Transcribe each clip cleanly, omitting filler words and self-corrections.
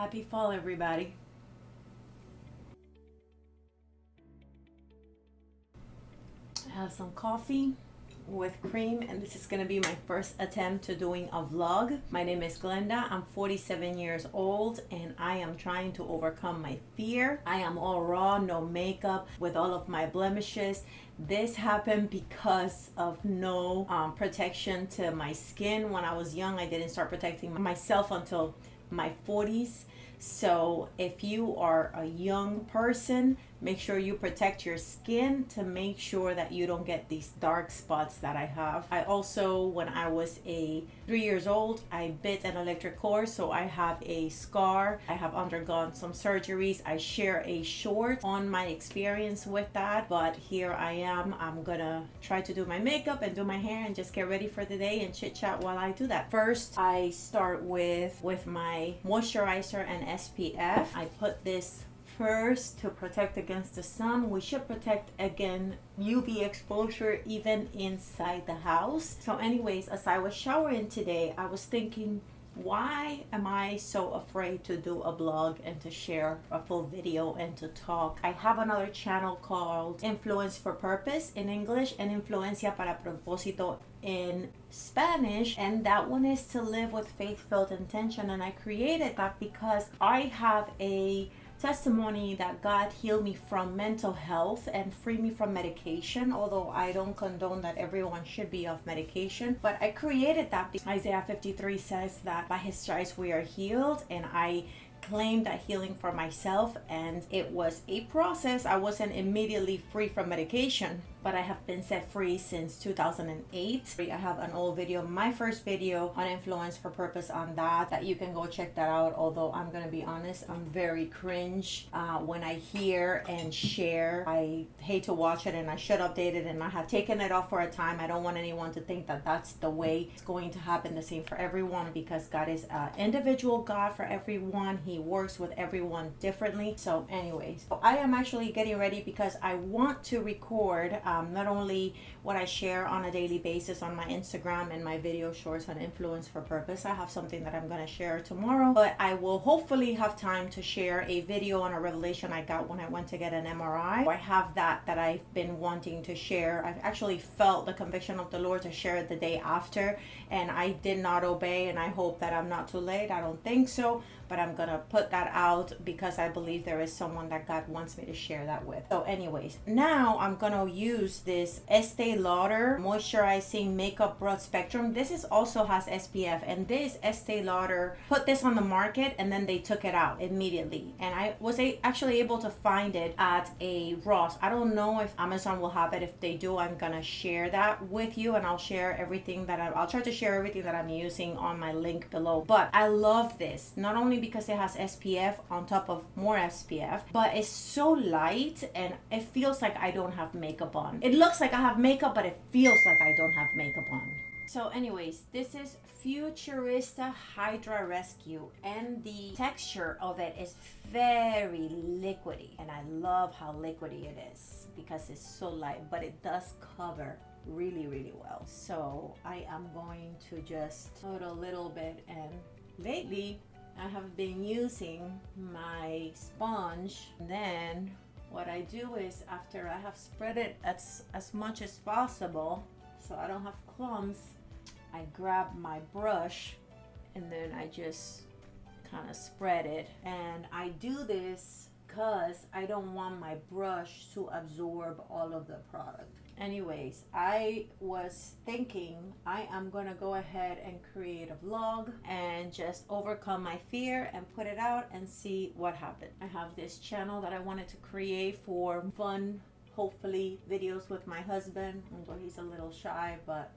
Happy fall, everybody. I have some coffee with cream, and this is going to be my first attempt to doing a vlog. My name is Grande. I'm 47 years old and I am trying to overcome my fear. I am all raw, no makeup, with all of my blemishes. This happened because of no protection to my skin. When I was young, I didn't start protecting myself until my 40s. So if you are a young person, make sure you protect your skin to make sure that you don't get these dark spots that I have. I also, when I was 3 years old, I bit an electric cord, so I have a scar. I have undergone some surgeries. I share a short on my experience with that, but here I am. I'm gonna try to do my makeup and do my hair and just get ready for the day and chit chat while I do that. First, I start with my moisturizer and SPF. I put this first to protect against the sun. We should protect against UV exposure even inside the house. So anyways, as I was showering today, I was thinking, why am I so afraid to do a vlog and to share a full video and to talk? I have another channel called Influence for Purpose in English and Influencia para Propósito in Spanish, and that one is to live with faith-filled intention. And I created that because I have a testimony that God healed me from mental health and freed me from medication, although I don't condone that everyone should be off medication. But I created that because Isaiah 53 says that by his stripes we are healed, and I claimed that healing for myself, and it was a process. I wasn't immediately free from medication, but I have been set free since 2008. I have an old video, my first video on Influence for Purpose on that you can go check that out. Although I'm gonna be honest, I'm very cringe when I hear and share. I hate to watch it and I should update it, and I have taken it off for a time. I don't want anyone to think that that's the way it's going to happen the same for everyone, because God is an individual God for everyone. He works with everyone differently. So anyways, so I am actually getting ready because I want to record not only what I share on a daily basis on my Instagram and my video shorts on Influence for Purpose. I have something that I'm going to share tomorrow, but I will hopefully have time to share a video on a revelation I got when I went to get an MRI. I have that I've been wanting to share. I've actually felt the conviction of the Lord to share it the day after, and I did not obey, and I hope that I'm not too late. I don't think so, but I'm gonna put that out because I believe there is someone that God wants me to share that with. So anyways, now I'm gonna use this Estee Lauder moisturizing makeup broad spectrum. This also has SPF, and this Estee Lauder put this on the market and then they took it out immediately, and I was actually able to find it at a Ross. I don't know if Amazon will have it. If they do, I'm gonna share that with you, and I'll share everything that I'll try to share everything that I'm using on my link below. But I love this, not only because it has SPF on top of more SPF, but it's so light and it feels like I don't have makeup on. It looks like I have makeup, but it feels like I don't have makeup on. So anyways, this is Futurista Hydra Rescue, and the texture of it is very liquidy, and I love how liquidy it is because it's so light, but it does cover really well. So I am going to just put a little bit, and lately I have been using my sponge. Then what I do is, after I have spread it as much as possible so I don't have clumps, I grab my brush and then I just kind of spread it. And I do this because I don't want my brush to absorb all of the product. Anyways, I was thinking I am gonna go ahead and create a vlog and just overcome my fear and put it out and see what happened. I have this channel that I wanted to create for fun, hopefully videos with my husband, although he's a little shy, but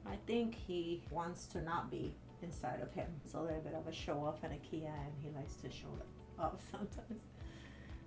I think he wants to not be inside of him. It's a little bit of a show off and a Kia, and he likes to show it off sometimes.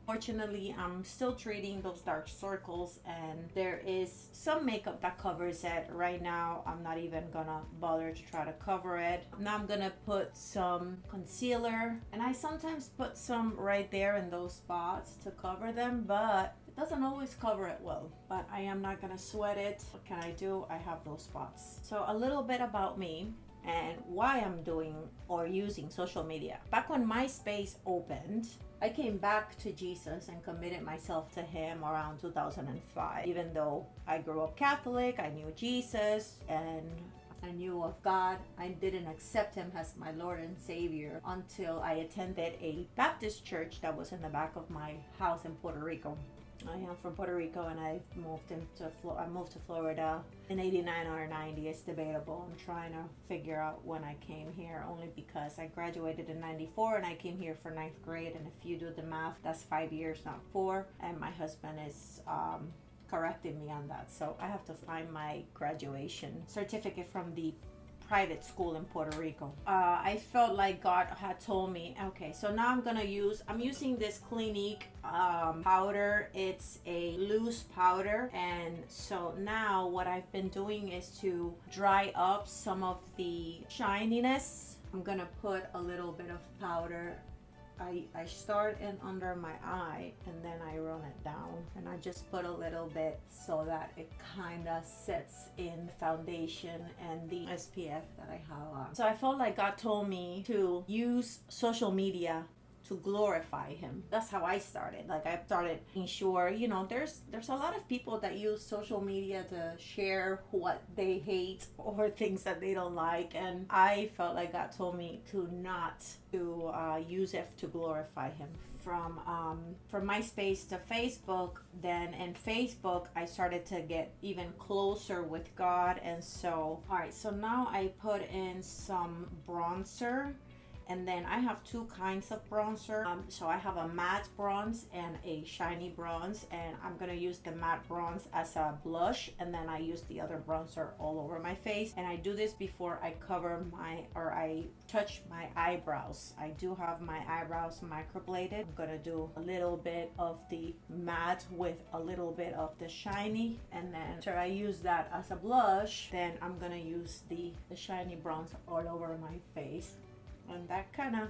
Fortunately, I'm still treating those dark circles, and there is some makeup that covers it. Right now, I'm not even gonna bother to try to cover it. Now I'm gonna put some concealer, and I sometimes put some right there in those spots to cover them, but it doesn't always cover it well. But I am not gonna sweat it. What can I do? I have those spots. So a little bit about me. and why I'm doing or using social media. Back when MySpace opened, I came back to Jesus and committed myself to him around 2005. Even though I grew up Catholic, I knew Jesus and I knew of God, I didn't accept him as my Lord and Savior until I attended a Baptist church that was in the back of my house in Puerto Rico. I am from Puerto Rico and I moved to Florida in 89 or 90. It's debatable. I'm trying to figure out when I came here, only because I graduated in 94 and I came here for 9th grade, and if you do the math, that's 5 years, not 4. And my husband is correcting me on that, so I have to find my graduation certificate from the private school in Puerto Rico. I felt like God had told me, okay, so now I'm using this Clinique powder. It's a loose powder, and so now what I've been doing is to dry up some of the shininess. I'm gonna put a little bit of powder. I start in under my eye and then I run it down, and I just put a little bit so that it kind of sets in the foundation and the SPF that I have on. So I felt like God told me to use social media to glorify him. That's how I started. Like, I started making sure, there's a lot of people that use social media to share what they hate or things that they don't like, and I felt like God told me to not to use it to glorify him. From MySpace to Facebook, then in Facebook I started to get even closer with God, and so so now I put in some bronzer. And then I have two kinds of bronzer. So I have a matte bronze and a shiny bronze, and I'm gonna use the matte bronze as a blush, and then I use the other bronzer all over my face. And I do this before I I touch my eyebrows. I do have my eyebrows microbladed. I'm gonna do a little bit of the matte with a little bit of the shiny, and then after I use that as a blush, then I'm gonna use the shiny bronze all over my face. And that kind of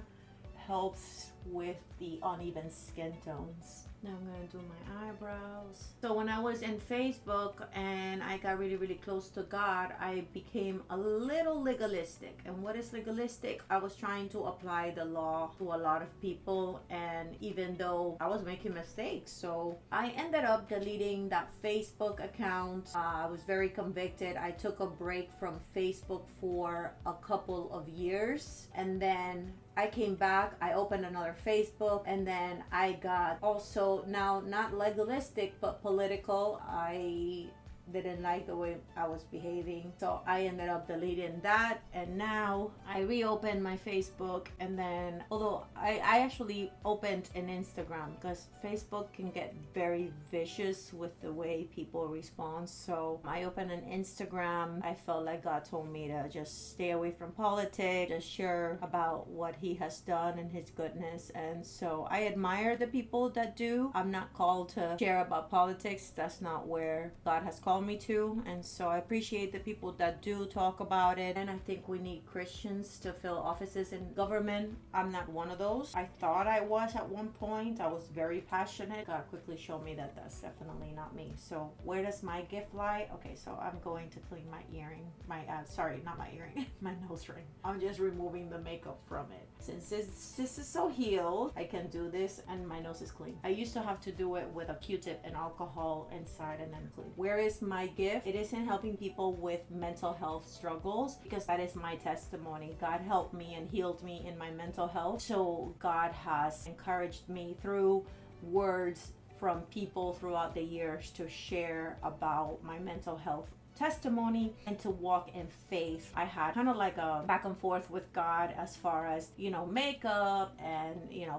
helps with the uneven skin tones. Now I'm gonna do my eyebrows. So when I was in Facebook and I got really, really close to God, I became a little legalistic. And what is legalistic? I was trying to apply the law to a lot of people, and even though I was making mistakes, so I ended up deleting that Facebook account. I was very convicted. I took a break from Facebook for a couple of years, and then I came back, I opened another Facebook, and then I got also now not legalistic but political. I didn't like the way I was behaving, so I ended up deleting that, and now I reopened my Facebook. And then, although I actually opened an Instagram, because Facebook can get very vicious with the way people respond, so I opened an Instagram. I felt like God told me to just stay away from politics, just share about what he has done and his goodness, and so I admire the people that do. I'm not called to share about politics. That's not where God has called me to, and so I appreciate the people that do talk about it. And I think we need Christians to fill offices in government. I'm not one of those. I thought I was at one point. I was very passionate. God quickly showed me that that's definitely not me. So where does my gift lie? Okay, so I'm going to clean my earring, sorry, not my earring, my nose ring. I'm just removing the makeup from it. Since this is so healed, I can do this, and my nose is clean. I used to have to do it with a Q-tip and alcohol inside and then clean. Where is my gift? It is in helping people with mental health struggles, because that is my testimony. God helped me and healed me in my mental health. So God has encouraged me through words from people throughout the years to share about my mental health testimony and to walk in faith. I had kind of like a back and forth with God as far as, makeup and,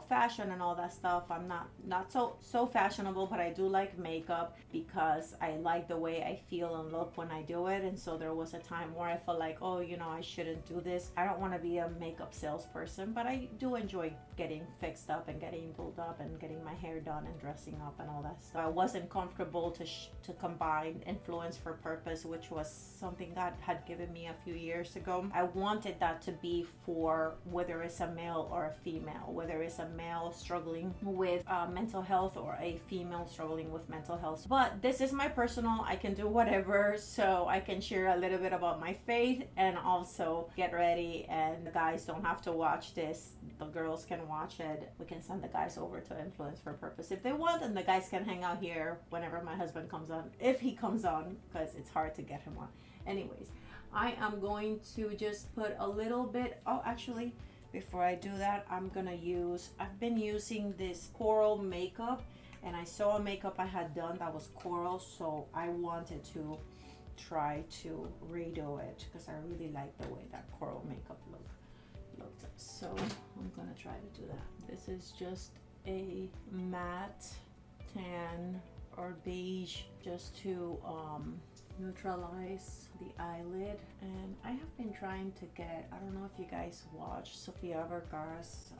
fashion and all that stuff. I'm not so fashionable, but I do like makeup because I like the way I feel and look when I do it. And so there was a time where I felt like, I shouldn't do this. I don't want to be a makeup salesperson, but I do enjoy getting fixed up and getting pulled up and getting my hair done and dressing up and all that stuff. I wasn't comfortable to combine influence for purpose which was something God had given me a few years ago. I wanted that to be for whether it's a male or a female, whether it's a male struggling with mental health or a female struggling with mental health. But this is my personal, I can do whatever, so I can share a little bit about my faith and also get ready, and the guys don't have to watch this. The girls can watch it. We can send the guys over to Influence for Purpose if they want, and the guys can hang out here whenever my husband comes on, if he comes on, because it's hard to get him on. Anyways, I am going to just put a little bit, oh actually before I do that, I've been using this coral makeup, and I saw a makeup I had done that was coral, so I wanted to try to redo it because I really like the way that coral makeup looked. So I'm gonna try to do that. This is just a matte tan or beige just to neutralize the eyelid. And I have been trying to get, I don't know if you guys watch Sofia Vergara's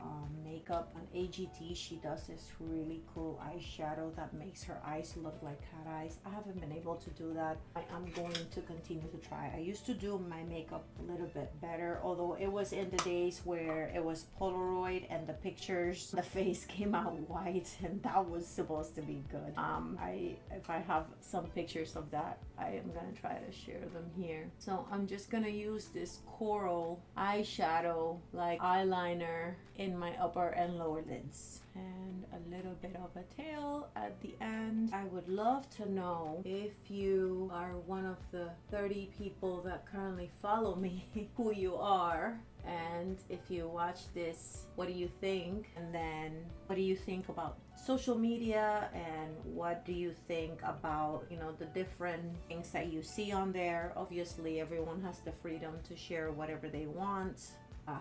makeup on AGT. She does this really cool eyeshadow that makes her eyes look like cat eyes. I haven't been able to do that. I am going to continue to try. I used to do my makeup a little bit better, although it was in the days where it was Polaroid and the pictures, the face came out white, and that was supposed to be good. If I have some pictures of that, I am gonna try to share them here. So I'm just gonna use this coral eyeshadow like eyeliner in my upper and lower lids, and a little bit of a tail at the end. I would love to know if you are one of the 30 people that currently follow me who you are, and if you watch this, what do you think? And then what do you think about social media, and what do you think about, you know, the different things that you see on there? Obviously everyone has the freedom to share whatever they want.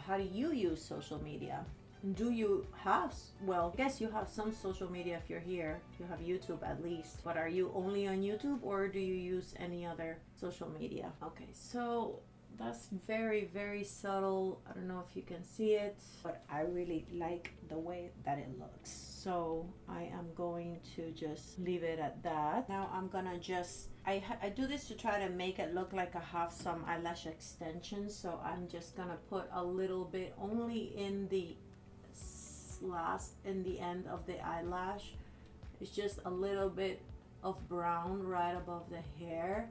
How do you use social media? Do you have, well, I guess you have some social media if you're here. You have YouTube at least, but are you only on YouTube, or do you use any other social media? Okay, so that's very, very subtle. I don't know if you can see it, but I really like the way that it looks. So I am going to just leave it at that. Now I'm gonna just, I do this to try to make it look like I have some eyelash extensions. So I'm just gonna put a little bit only in the end of the eyelash. It's just a little bit of brown right above the hair,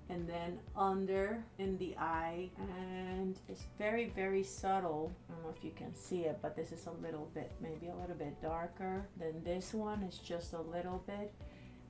and then under in the eye, and it's very, very subtle. I don't know if you can see it, but this is a little bit, maybe a little bit darker than this one. It's just a little bit.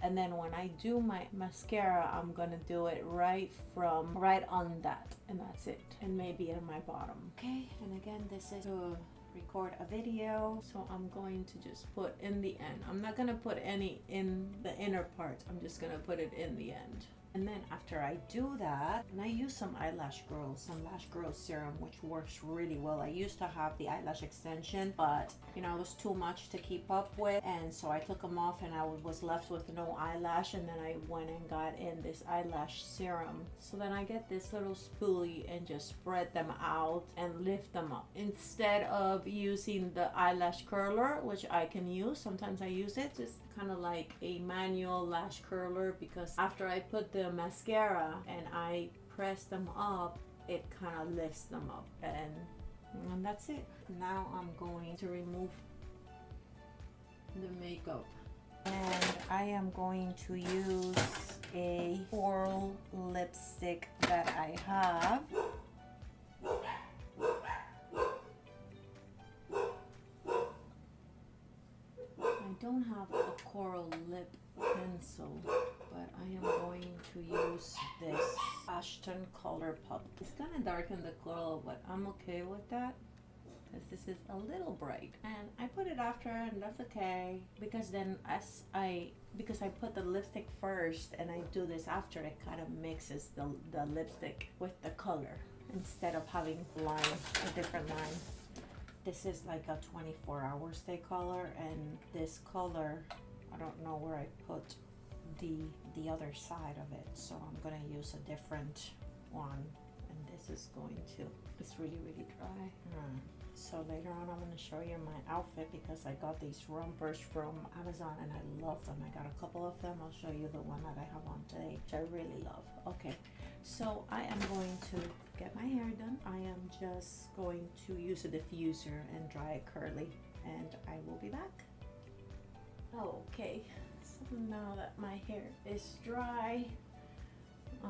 And then when I do my mascara, I'm gonna do it right on that, and that's it, and maybe at my bottom. Okay, and again, this is to record a video, so I'm going to just put in the end. I'm not gonna put any in the inner part, I'm just gonna put it in the end. And then after I do that, and I use some eyelash growth, some lash growth serum, which works really well. I used to have the eyelash extension, but you know, it was too much to keep up with, and so I took them off and I was left with no eyelash. And then I went and got in this eyelash serum. So then I get this little spoolie and just spread them out and lift them up, instead of using the eyelash curler, which I can use. Sometimes I use it. It's kind of like a manual lash curler, because after I put the mascara and I press them up, it kind of lifts them up, and that's it. Now I'm going to remove the makeup, and I am going to use a coral lipstick that I have. I don't have a coral lip pencil, but I am going to use this Ashton Color Pop. It's kind of darken the coral, but I'm okay with that because this is a little bright. And I put it after, and that's okay, because then because I put the lipstick first and I do this after, it kind of mixes the lipstick with the color instead of having a different line. This is like a 24-hour stay color, and this color, I don't know where I put the other side of it, so I'm gonna use a different one. And this is going to, it's really, really dry. So later on I'm going to show you my outfit because I got these rompers from Amazon and I love them. I got a couple of them. I'll show you the one that I have on today, which I really love. Okay, so I am going to get my hair done. I am just going to use a diffuser and dry it curly, and I will be back. Okay, so now that my hair is dry,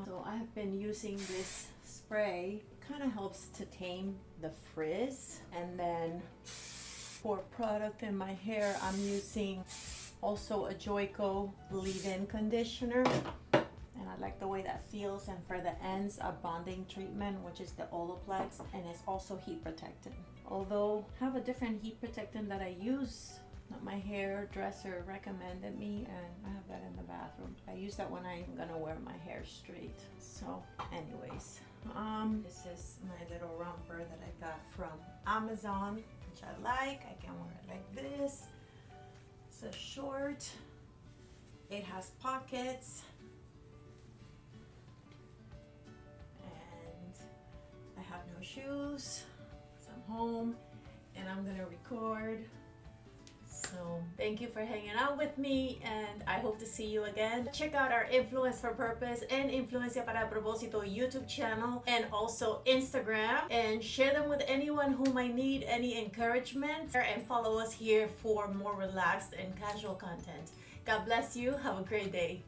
so I have been using this spray. Kind of helps to tame the frizz. And then for product in my hair, I'm using also a Joico leave-in conditioner. And I like the way that feels. And for the ends, a bonding treatment, which is the Olaplex, and it's also heat protectant. Although I have a different heat protectant that I use that my hairdresser recommended me, and I have that in the bathroom. I use that when I'm gonna wear my hair straight. So anyways, this is my little romper that I got from Amazon, which I like. I can wear it like this. It's a short, it has pockets, and I have no shoes, so I'm home and I'm gonna record. So thank you for hanging out with me, and I hope to see you again. Check out our Influence for Purpose and Influencia para Propósito YouTube channel, and also Instagram, and share them with anyone who might need any encouragement, and follow us here for more relaxed and casual content. God bless you. Have a great day.